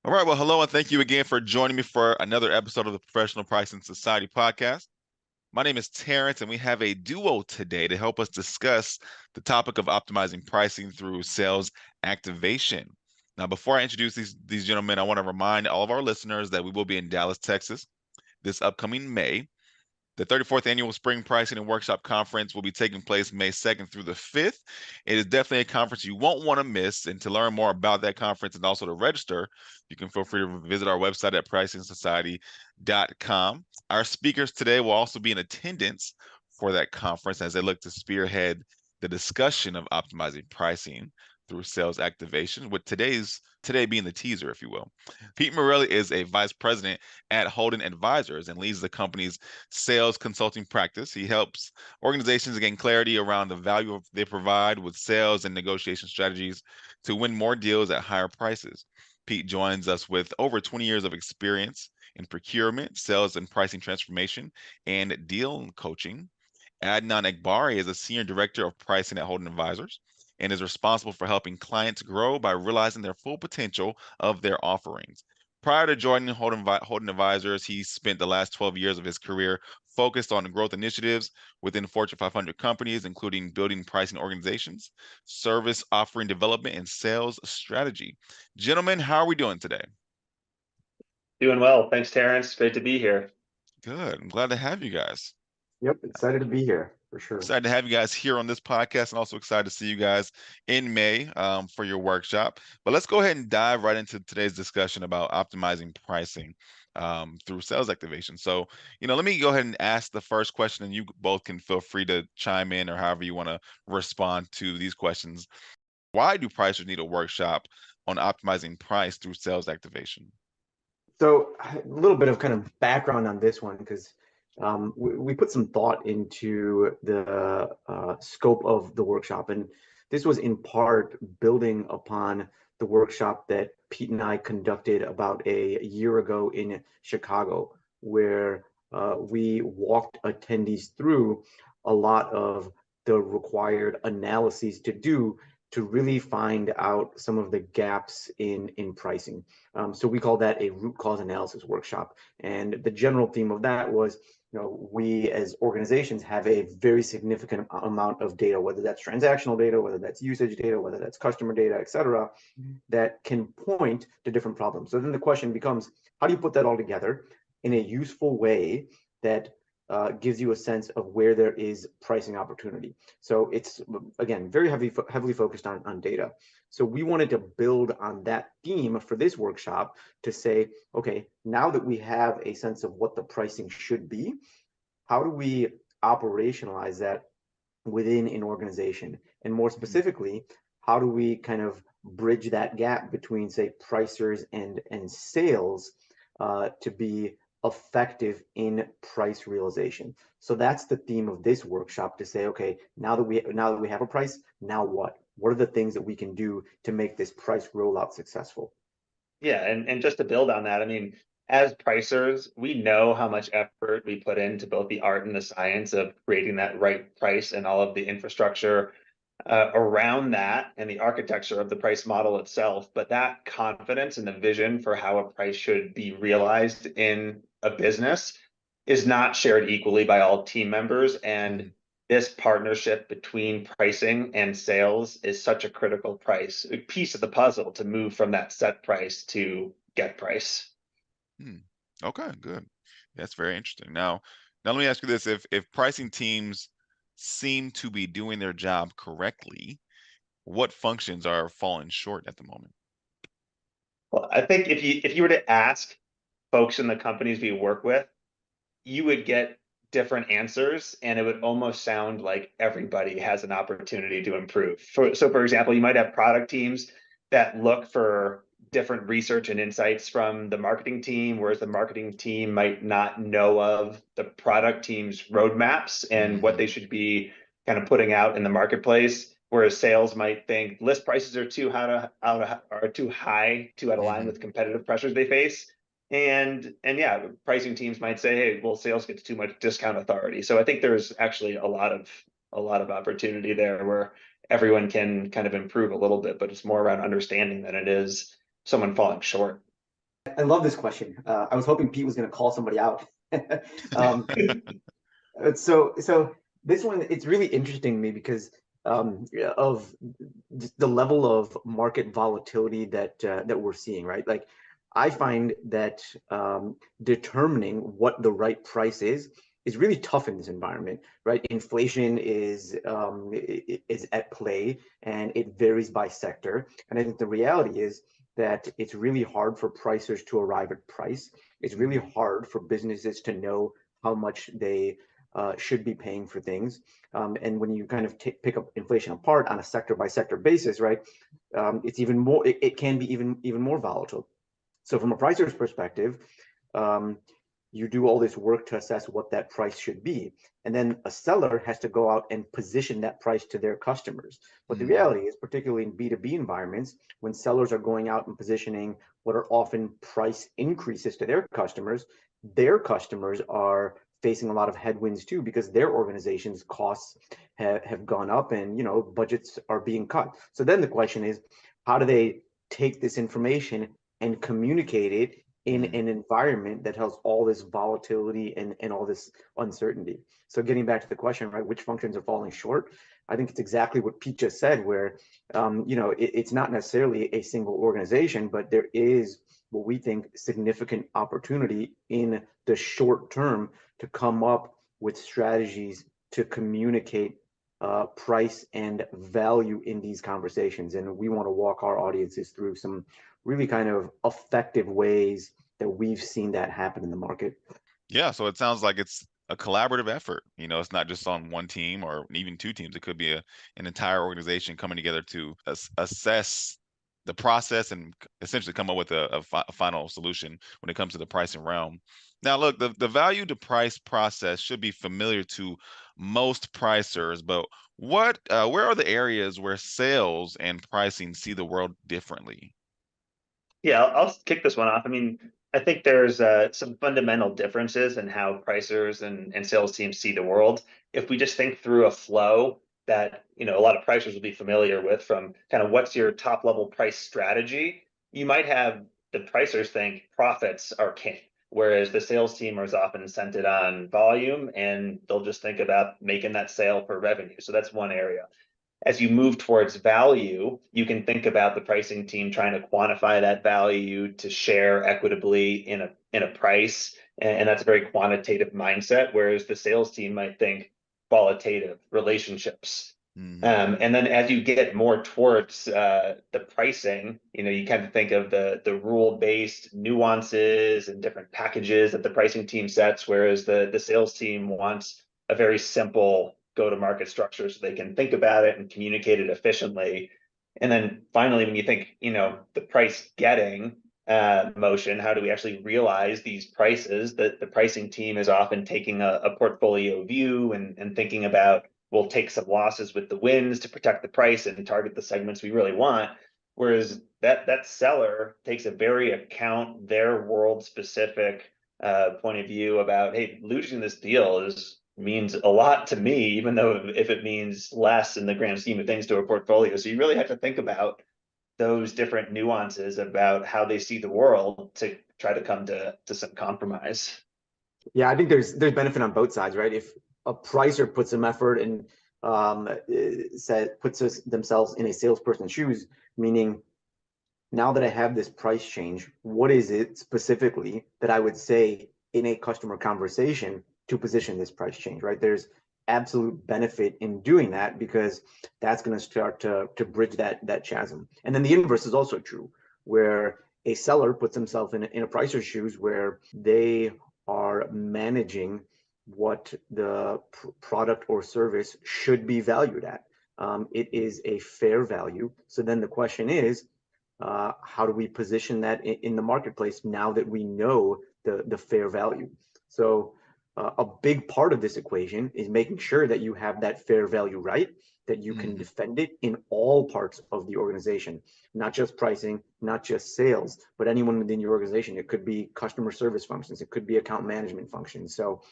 All right. Well, hello, and thank you again for joining me for another episode of the Professional Pricing Society podcast. My name is Terrence, and we have a duo today to help us discuss the topic of optimizing pricing through sales activation. Now, before I introduce these gentlemen, I want to remind all of our listeners that we will be in Dallas, Texas this upcoming May. The 34th Annual Spring Pricing and Workshop Conference will be taking place May 2nd through the 5th. It is definitely a conference you won't want to miss. And to learn more about that conference and also to register, you can feel free to visit our website at pricingsociety.com. Our speakers today will also be in attendance for that conference as they look to spearhead the discussion of optimizing pricing through sales activation, with today being the teaser, if you will. Pete Morelli is a vice president at Holden Advisors and leads the company's sales consulting practice. He helps organizations gain clarity around the value they provide with sales and negotiation strategies to win more deals at higher prices. Pete joins us with over 20 years of experience in procurement, sales and pricing transformation, and deal coaching. Adnan Akbari is a senior director of pricing at Holden Advisors and is responsible for helping clients grow by realizing their full potential of their offerings. Prior to joining Holden Advisors, he spent the last 12 years of his career focused on growth initiatives within Fortune 500 companies, including building pricing organizations, service offering development, and sales strategy. Gentlemen, how are we doing today? Doing well. Thanks, Terrence. Great to be here. Good. I'm glad to have you guys. Yep, excited to be here for sure. Excited to have you guys here on this podcast and also excited to see you guys in May for your workshop. But let's go ahead and dive right into today's discussion about optimizing pricing through sales activation. So, let me go ahead and ask the first question, and you both can feel free to chime in or however you want to respond to these questions. Why do pricers need a workshop on optimizing price through sales activation? So a little bit of kind of background on this one, because we put some thought into the scope of the workshop. And this was in part building upon the workshop that Pete and I conducted about a year ago in Chicago, where we walked attendees through a lot of the required analyses to do to really find out some of the gaps in pricing. So we call that a root cause analysis workshop. And the general theme of that was, we as organizations have a very significant amount of data, whether that's transactional data, whether that's usage data, whether that's customer data, et cetera, that can point to different problems. So then the question becomes, how do you put that all together in a useful way that gives you a sense of where there is pricing opportunity? So it's, again, very heavily focused on data. So we wanted to build on that theme for this workshop to say, okay, now that we have a sense of what the pricing should be, how do we operationalize that within an organization? And more specifically, how do we kind of bridge that gap between, say, pricers and sales to be effective in price realization? So that's the theme of this workshop, to say, okay, now that we have a price, now what? What are the things that we can do to make this price rollout successful? Yeah, and just to build on that, I mean, as pricers, we know how much effort we put into both the art and the science of creating that right price and all of the infrastructure around that and the architecture of the price model itself. But that confidence and the vision for how a price should be realized in a business is not shared equally by all team members. And this partnership between pricing and sales is such a critical piece of the puzzle to move from that set price to get price. Okay, good. That's very interesting. Now let me ask you this: if pricing teams seem to be doing their job correctly, what functions are falling short at the moment? Well, I think if you were to ask folks in the companies we work with, you would get different answers, and it would almost sound like everybody has an opportunity to improve. So for example, you might have product teams that look for different research and insights from the marketing team, whereas the marketing team might not know of the product team's roadmaps and what they should be kind of putting out in the marketplace. Whereas sales might think list prices are too high, to out of line with competitive pressures they face. And yeah, pricing teams might say, hey, well, sales gets too much discount authority. So I think there's actually a lot of opportunity there where everyone can kind of improve a little bit, but it's more around understanding than it is someone falling short. I love this question. I was hoping Pete was going to call somebody out. um, so this one, it's really interesting to me because of just the level of market volatility that we're seeing, right? Like, I find that determining what the right price is really tough in this environment, right? Inflation is at play, and it varies by sector. And I think the reality is that it's really hard for pricers to arrive at price. It's really hard for businesses to know how much they should be paying for things. And when you kind of pick up inflation apart on a sector by sector basis, right, it's even more. It can be even more volatile. So from a pricer's perspective, um, you do all this work to assess what that price should be. And then a seller has to go out and position that price to their customers. But the reality is, particularly in B2B environments, when sellers are going out and positioning what are often price increases to their customers are facing a lot of headwinds too, because their organization's costs have gone up, and budgets are being cut. So then the question is, how do they take this information and communicate it in an environment that has all this volatility and all this uncertainty? So getting back to the question, right, which functions are falling short? I think it's exactly what Pete just said, where it's not necessarily a single organization, but there is what we think significant opportunity in the short term to come up with strategies to communicate price and value in these conversations. And we want to walk our audiences through some really kind of effective ways that we've seen that happen in the market. Yeah, so it sounds like it's a collaborative effort. It's not just on one team or even two teams. It could be an entire organization coming together to assess the process and essentially come up with a final solution when it comes to the pricing realm. Now, look, the value to price process should be familiar to most pricers, but where are the areas where sales and pricing see the world differently? Yeah, I'll kick this one off. I mean, I think there's some fundamental differences in how pricers and sales teams see the world. If we just think through a flow that a lot of pricers will be familiar with, from kind of what's your top level price strategy, you might have the pricers think profits are king, whereas the sales team is often incented on volume, and they'll just think about making that sale for revenue. So that's one area. As you move towards value, you can think about the pricing team trying to quantify that value to share equitably in a price, and that's a very quantitative mindset. Whereas the sales team might think qualitative relationships. And then as you get more towards the pricing, you kind of think of the rule-based nuances and different packages that the pricing team sets, whereas the sales team wants a very simple go-to-market structure so they can think about it and communicate it efficiently. And then finally, when you think, the price getting motion, how do we actually realize these prices? That the pricing team is often taking a portfolio view and thinking about, we'll take some losses with the wins to protect the price and target the segments we really want. Whereas that seller takes a very their world specific point of view about, hey, losing this deal means a lot to me, even though if it means less in the grand scheme of things to a portfolio. So you really have to think about those different nuances about how they see the world to try to come to some compromise. Yeah, I think there's benefit on both sides, right? If a pricer puts some effort and puts themselves in a salesperson's shoes, meaning, now that I have this price change, what is it specifically that I would say in a customer conversation to position this price change, right? There's absolute benefit in doing that, because that's going to start to bridge that chasm. And then the inverse is also true, where a seller puts himself in a pricer's shoes, where they are managing what the product or service should be valued at. It is a fair value. So then the question is, how do we position that in the marketplace now that we know the fair value? So a big part of this equation is making sure that you have that fair value right, that you can defend it in all parts of the organization, not just pricing, not just sales, but anyone within your organization. It could be customer service functions, it could be account management functions. So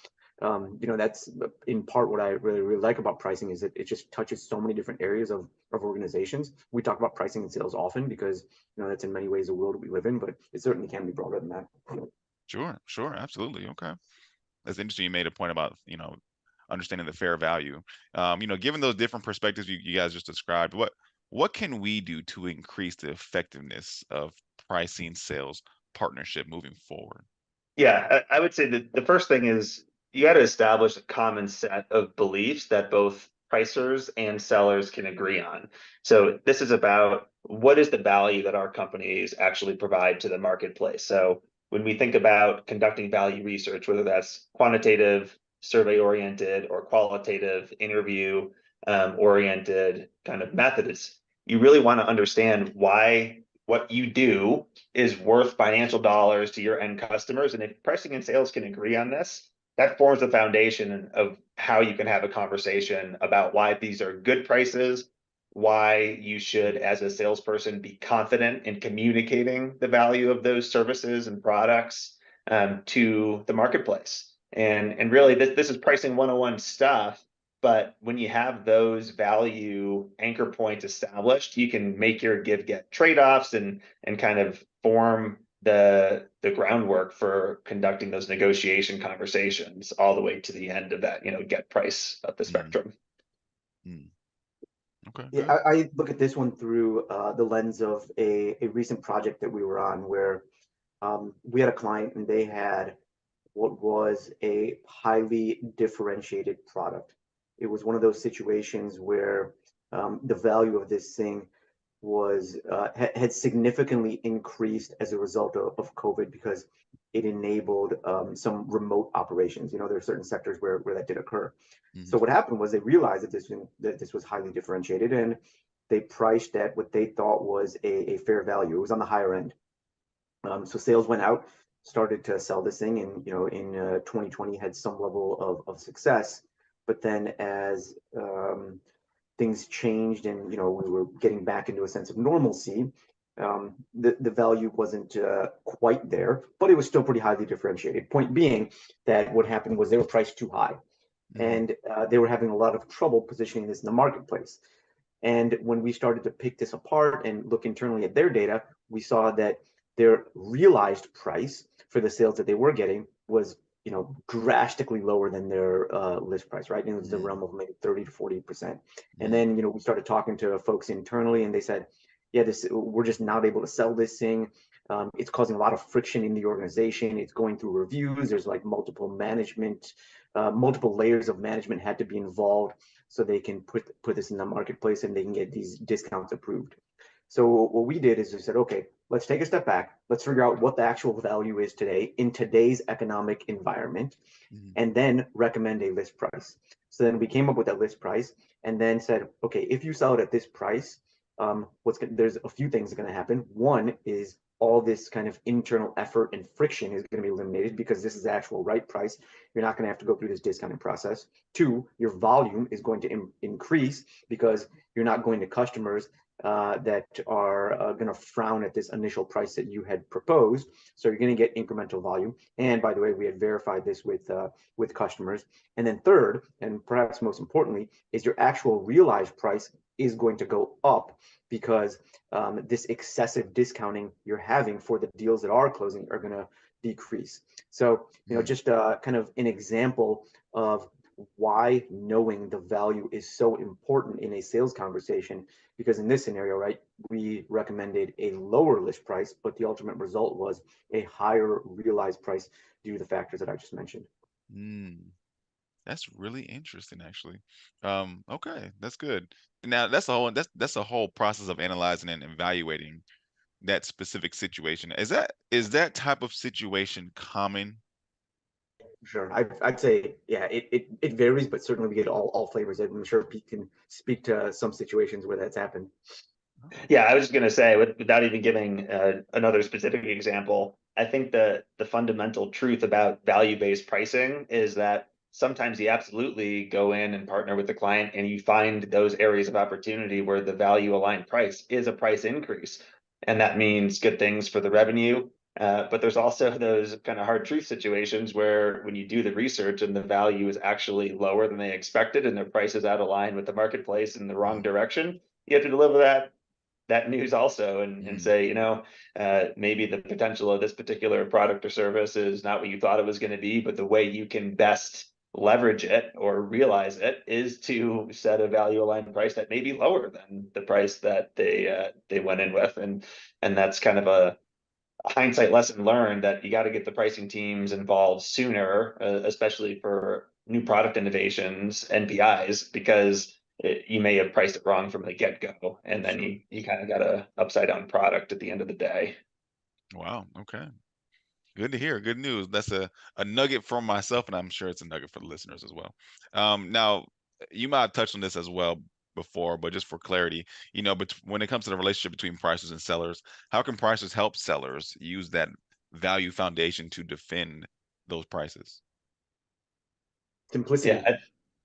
That's in part what I really like about pricing, is that it just touches so many different areas of organizations. We talk about pricing and sales often because that's in many ways the world we live in, but it certainly can be broader than that. Sure, absolutely. Okay. That's interesting. You made a point about, understanding the fair value. Given those different perspectives you guys just described, what can we do to increase the effectiveness of pricing sales partnership moving forward? Yeah, I would say that the first thing is you got to establish a common set of beliefs that both pricers and sellers can agree on. So this is about what is the value that our companies actually provide to the marketplace. So when we think about conducting value research, whether that's quantitative, survey oriented, or qualitative interview oriented kind of methods, you really want to understand why what you do is worth financial dollars to your end customers. And if pricing and sales can agree on this, that forms the foundation of how you can have a conversation about why these are good prices, why you should, as a salesperson, be confident in communicating the value of those services and products to the marketplace. And really, this is pricing 101 stuff. But when you have those value anchor points established, you can make your give-get trade-offs and kind of form the groundwork for conducting those negotiation conversations all the way to the end of that, get price of the Mm, spectrum. mm. Okay, Yeah, good. I look at this one through the lens of a recent project that we were on, where we had a client and they had what was a highly differentiated product. It was one of those situations where the value of this thing was had significantly increased as a result of COVID, because it enabled some remote operations. There are certain sectors where that did occur. Hmm. So what happened was they realized that this was highly differentiated, and they priced at what they thought was a fair value. It was on the higher end. So sales went out, started to sell this thing, and in 2020 had some level of success. But then as things changed and we were getting back into a sense of normalcy, the value wasn't quite there, but it was still pretty highly differentiated. Point being that what happened was they were priced too high, Hmm. and they were having a lot of trouble positioning this in the marketplace. And when we started to pick this apart and look internally at their data, we saw that their realized price for the sales that they were getting was, drastically lower than their list price, right? And it was the realm of maybe 30 to 40%. And Mm, then, we started talking to folks internally, and they said, yeah, we're just not able to sell this thing. It's causing a lot of friction in the organization. It's going through reviews. There's like multiple layers of management had to be involved so they can put this in the marketplace and they can get these discounts approved. So what we did is we said, okay, let's take a step back. Let's figure out what the actual value is today in today's economic environment, mm, and then recommend a list price. So then we came up with that list price and then said, okay, if you sell it at this price, there's a few things that are going to happen. One is all this kind of internal effort and friction is going to be eliminated because this is the actual right price. You're not going to have to go through this discounting process. Two, your volume is going to increase because you're not going to customers that are going to frown at this initial price that you had proposed. So you're going to get incremental volume. And by the way, we had verified this with customers. And then third, and perhaps most importantly, is your actual realized price is going to go up because this excessive discounting you're having for the deals that are closing are going to decrease. So, mm. just kind of an example of why knowing the value is so important in a sales conversation, because in this scenario, right, we recommended a lower list price, but the ultimate result was a higher realized price due to the factors that I just mentioned. Mm. That's really interesting, actually. Okay, that's good. Now that's a whole process of analyzing and evaluating that specific situation. Is that type of situation common? Sure. I'd say, yeah, it varies, but certainly we get all flavors. I'm sure Pete can speak to some situations where that's happened. Oh. Yeah, I was just going to say, without even giving another specific example, I think the fundamental truth about value-based pricing is that sometimes you absolutely go in and partner with the client and you find those areas of opportunity where the value aligned price is a price increase. And that means good things for the revenue, But there's also those kind of hard truth situations where when you do the research and the value is actually lower than they expected and their price is out of line with the marketplace in the wrong Mhm. direction, you have to deliver that news also and Mhm. say, maybe the potential of this particular product or service is not what you thought it was going to be, but the way you can best leverage it or realize it is to set a value aligned price that may be lower than the price that they went in with. And that's kind of a hindsight lesson learned that you got to get the pricing teams involved sooner, especially for new product innovations, NPIs, because you may have priced it wrong from the get-go, and then Sure. you kind of got a upside down product at the end of the day. Wow. Okay. Good to hear. Good news. That's a nugget from myself, and I'm sure it's a nugget for the listeners as well. Now, you might have touched on this as well before, but just for clarity, but when it comes to the relationship between prices and sellers, how can prices help sellers use that value foundation to defend those prices? Yeah, Simplicity.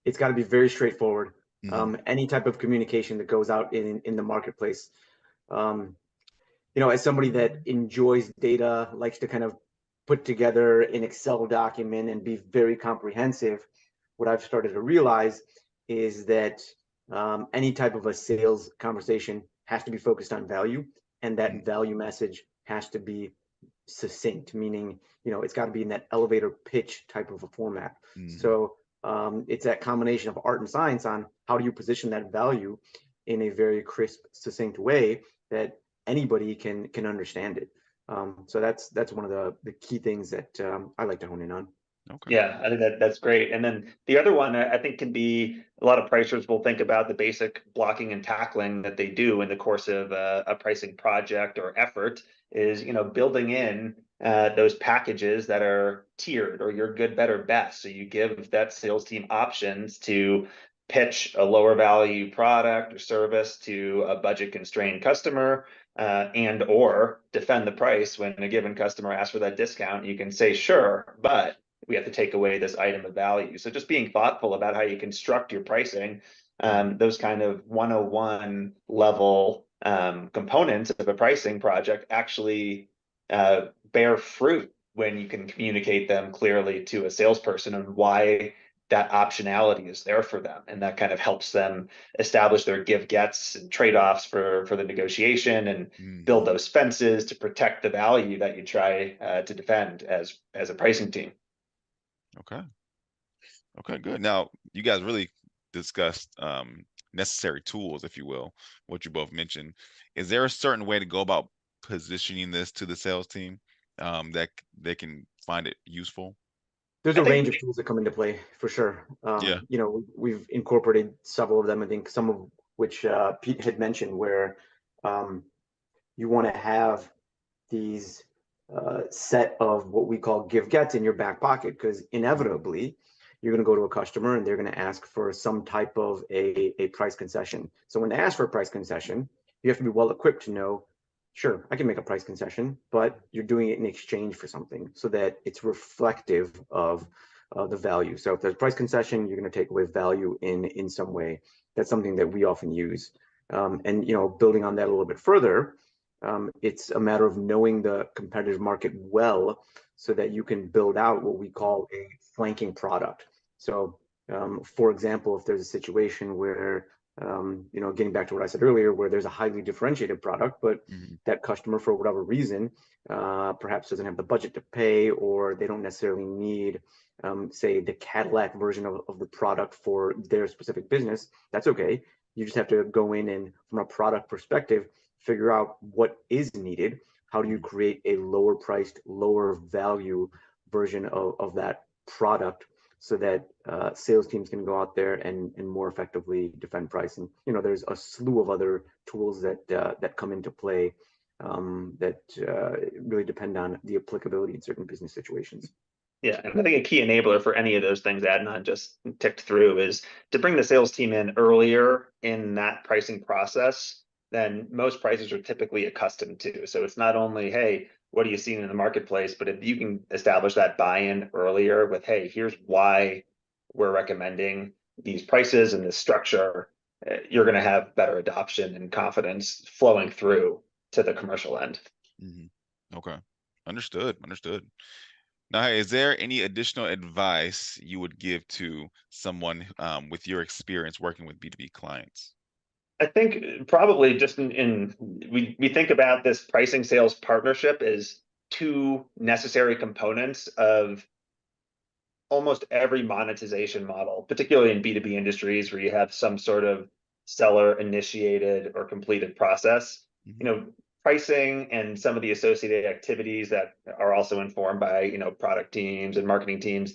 It's got to be very straightforward. Hmm. Any type of communication that goes out in the marketplace. Um, as somebody that enjoys data, likes to kind of put together an Excel document and be very comprehensive, what I've started to realize is that any type of a sales conversation has to be focused on value, and that value message has to be succinct, meaning, it's got to be in that elevator pitch type of a format. Hmm. So it's that combination of art and science on how do you position that value in a very crisp, succinct way that anybody can understand it. So that's one of the key things that I like to hone in on. Okay. Yeah, I think that's great. And then the other one I think can be a lot of pricers will think about the basic blocking and tackling that they do in the course of a pricing project or effort is, building in those packages that are tiered or your good, better, best. So you give that sales team options to pitch a lower value product or service to a budget constrained customer, and or defend the price when a given customer asks for that discount. You can say, sure, but we have to take away this item of value. So just being thoughtful about how you construct your pricing, Mhm. those kind of 101 level components of a pricing project actually bear fruit when you can communicate them clearly to a salesperson and why that optionality is there for them. And that kind of helps them establish their give gets and trade-offs for the negotiation and build Mhm. those fences to protect the value that you try to defend as a pricing team. Okay. Okay, good. Now, you guys really discussed necessary tools, if you will, what you both mentioned. Is there a certain way to go about positioning this to the sales team that they can find it useful? There's I a think range of tools that come into play for sure. Yeah. We've incorporated several of them. I think some of which Pete had mentioned, where um, you want to have these set of what we call give gets in your back pocket, because Mhm. inevitably you're going to go to a customer and they're going to ask for some type of a price concession. So when they ask for a price concession, you have to be well equipped to know, sure, I can make a price concession, but you're doing it in exchange for something so that it's reflective of the value. So if there's a price concession, you're going to take away value in some way. That's something that we often use. And building on that a little bit further, it's a matter of knowing the competitive market well so that you can build out what we call a flanking product. So, for example, if there's a situation where, getting back to what I said earlier, where there's a highly differentiated product, but Mhm. that customer, for whatever reason, perhaps doesn't have the budget to pay, or they don't necessarily need, say, the Cadillac version of the product for their specific business, that's okay. You just have to go in and, from a product perspective, figure out what is needed. How do you Mhm. create a lower priced, lower value version of that product so that sales teams can go out there and more effectively defend price? And there's a slew of other tools that come into play that really depend on the applicability in certain business situations. Yeah, and I think a key enabler for any of those things Adnan just ticked through is to bring the sales team in earlier in that pricing process than most prices are typically accustomed to. So it's not only, hey, what are you seeing in the marketplace, but if you can establish that buy-in earlier with, hey, here's why we're recommending these prices and this structure, you're going to have better adoption and confidence flowing through to the commercial end. Mhm. Okay. Understood. Understood. Now, hey, is there any additional advice you would give to someone with your experience working with B2B clients? I think probably just we think about this pricing sales partnership as two necessary components of almost every monetization model, particularly in B2B industries where you have some sort of seller initiated or completed process. Mhm. You know, pricing and some of the associated activities that are also informed by, product teams and marketing teams,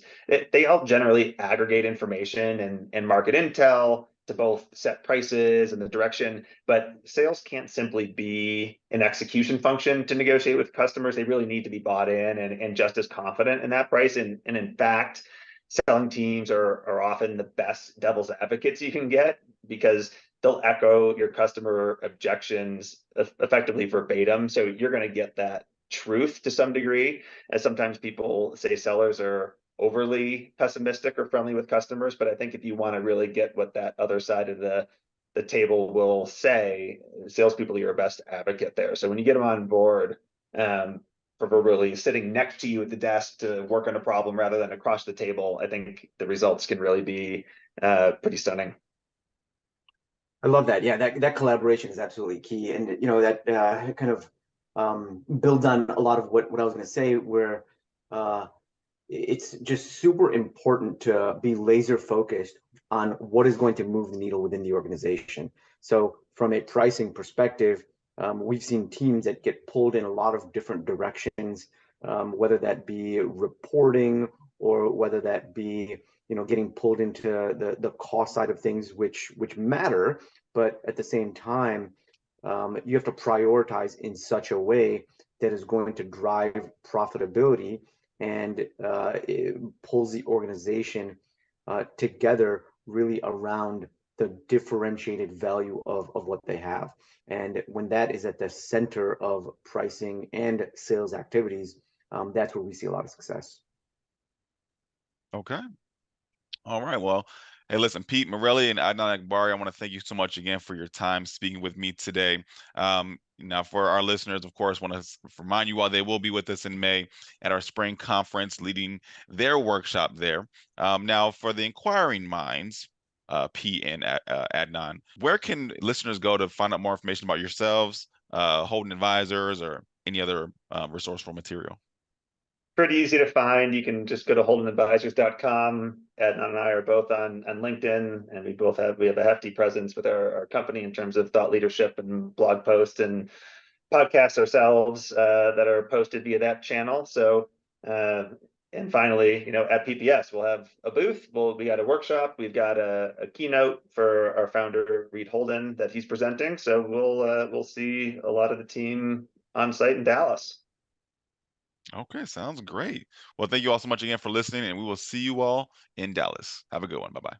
they all generally aggregate information and market intel to both set prices and the direction, but sales can't simply be an execution function to negotiate with customers. They really need to be bought in and just as confident in that price. And in fact, selling teams are often the best devil's advocates you can get because they'll echo your customer objections effectively verbatim. So you're going to get that truth to some degree. As sometimes people say sellers are overly pessimistic or friendly with customers, but I think if you want to really get what that other side of the table will say, salespeople are your best advocate there. So when you get them on board, proverbially sitting next to you at the desk to work on a problem rather than across the table, I think the results can really be pretty stunning. I love that. Yeah, that collaboration is absolutely key, and that kind of builds on a lot of what I was going to say, where uh, it's just super important to be laser focused on what is going to move the needle within the organization. So from a pricing perspective, we've seen teams that get pulled in a lot of different directions, whether that be reporting or whether that be getting pulled into the cost side of things, which matter, but at the same time, you have to prioritize in such a way that is going to drive profitability, and it pulls the organization together really around the differentiated value of what they have. And when that is at the center of pricing and sales activities, that's where we see a lot of success. Okay. All right. Well, hey, listen, Pete Morelli and Adnan Akbari, I want to thank you so much again for your time speaking with me today. Now, for our listeners, of course, want to remind you all they will be with us in May at our spring conference, leading their workshop there. Now, for the inquiring minds, Pete and Adnan, where can listeners go to find out more information about yourselves, Holden Advisors, or any other resourceful material? Pretty easy to find. You can just go to holdenadvisors.com. Adnan and I are both on LinkedIn, and we have a hefty presence with our company in terms of thought leadership and blog posts and podcasts ourselves that are posted via that channel. So, and finally, at PPS, we'll have a booth. We got a workshop. We've got a keynote for our founder, Reed Holden, that he's presenting. So we'll see a lot of the team on site in Dallas. Okay, sounds great. Well, thank you all so much again for listening, and we will see you all in Dallas. Have a good one. Bye-bye.